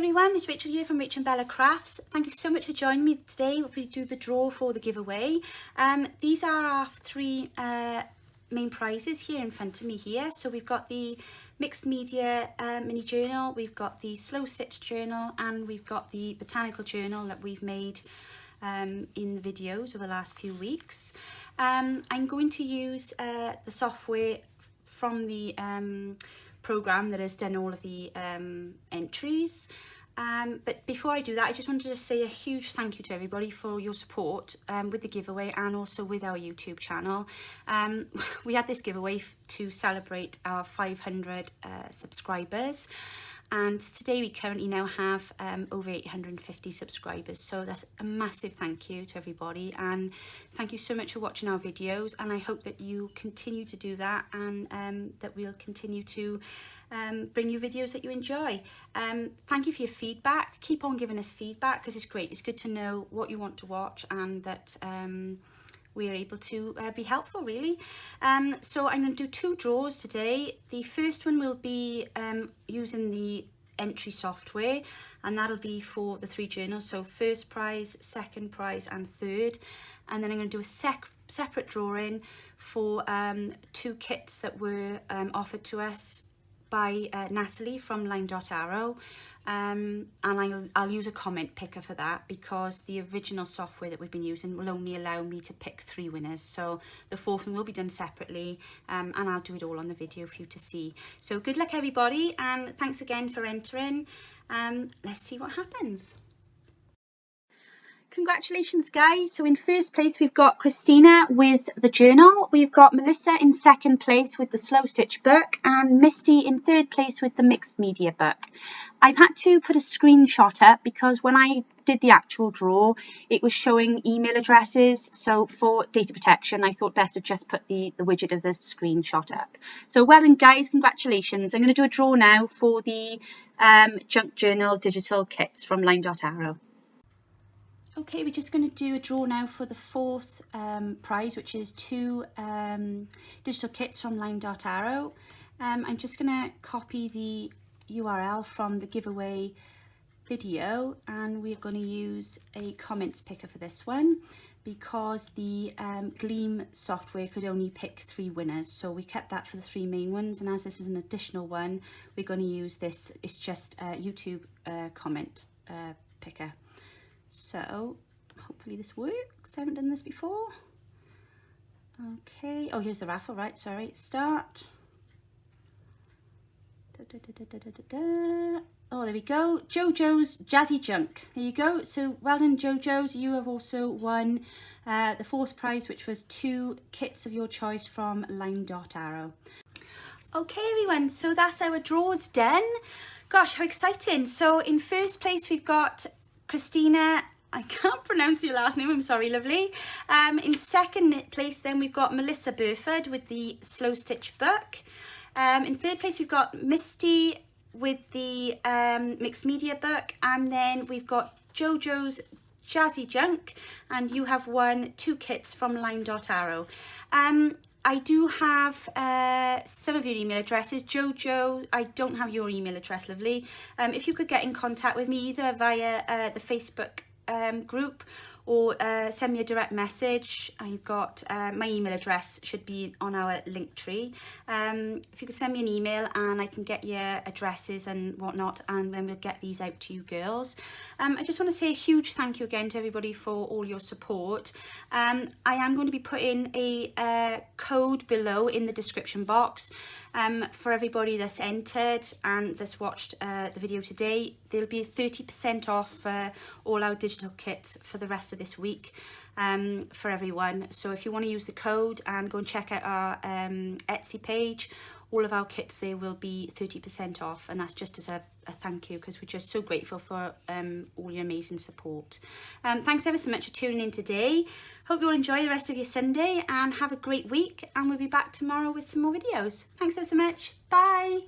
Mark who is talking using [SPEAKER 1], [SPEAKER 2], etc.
[SPEAKER 1] everyone, it's Rachel here from Rachel and Bella Crafts. Thank you so much for joining me today. We do the draw for the giveaway. These are our three main prizes here in front of me here. So we've got the mixed media mini journal, we've got the slow stitch journal, and we've got the botanical journal that we've made in the videos over the last few weeks. I'm going to use the software from the program that has done all of the entries. But before I do that, I just wanted to say a huge thank you to everybody for your support with the giveaway and also with our YouTube channel. We had this giveaway to celebrate our 500 subscribers. And today we currently now have over 850 subscribers. So that's a massive thank you to everybody. And thank you so much for watching our videos. And I hope that you continue to do that and that we'll continue to bring you videos that you enjoy. Thank you for your feedback. Keep on giving us feedback because it's great. It's good to know what you want to watch and that we are able to be helpful, really. So I'm going to do two draws today. The first one will be using the entry software, and that'll be for the three journals. So first prize, second prize, and third. And then I'm going to do a separate drawing for two kits that were offered to us by Natalie from Line.Arrow, and I'll use a comment picker for that because the original software that we've been using will only allow me to pick 3 winners. So the fourth one will be done separately, and I'll do it all on the video for you to see. So good luck everybody, and thanks again for entering. Let's see what happens. Congratulations guys. So in first place we've got Christina with the journal, we've got Melissa in second place with the slow stitch book, and Misty in third place with the mixed media book. I've had to put a screenshot up because when I did the actual draw it was showing email addresses, so for data protection I thought best to just put the widget of the screenshot up. So well done guys, congratulations. I'm going to do a draw now for the junk journal digital kits from Line.Arrow. Okay, we're just going to do a draw now for the fourth prize, which is 2 digital kits from Line.Arrow. I'm just going to copy the URL from the giveaway video, and we're going to use a comments picker for this one because the Gleam software could only pick 3 winners. So we kept that for the 3 main ones, and as this is an additional one, we're going to use this. It's just a YouTube comment picker. So hopefully this works. I haven't done this before. Okay, oh here's the raffle, right, sorry, start. Oh, there we go, Jojo's Jazzy Junk, there you go. So well done Jojo's, you have also won the fourth prize, which was 2 kits of your choice from Line.Arrow. Okay everyone, so that's our draws done. Gosh, how exciting. So in first place we've got Christina, I can't pronounce your last name, I'm sorry, lovely. In second place then we've got Melissa Burford with the slow stitch book. In third place we've got Misty with the mixed media book, and then we've got Jojo's Jazzy Junk, and you have won 2 kits from Line.Arrow. I do have some of your email addresses. Jojo, I don't have your email address, lovely. If you could get in contact with me either via the Facebook group or send me a direct message. I've got my email address should be on our link tree. If you could send me an email and I can get your addresses and whatnot, and then we'll get these out to you girls. I just want to say a huge thank you again to everybody for all your support. I am going to be putting a code below in the description box for everybody that's entered and that's watched the video today. There'll be 30% off all our digital kits for the rest of this week for everyone. So if you want to use the code and go and check out our Etsy page, all of our kits there will be 30% off, and that's just as a thank you because we're just so grateful for all your amazing support. Thanks ever so much for tuning in today. Hope you all enjoy the rest of your Sunday and have a great week, and we'll be back tomorrow with some more videos. Thanks ever so much. Bye.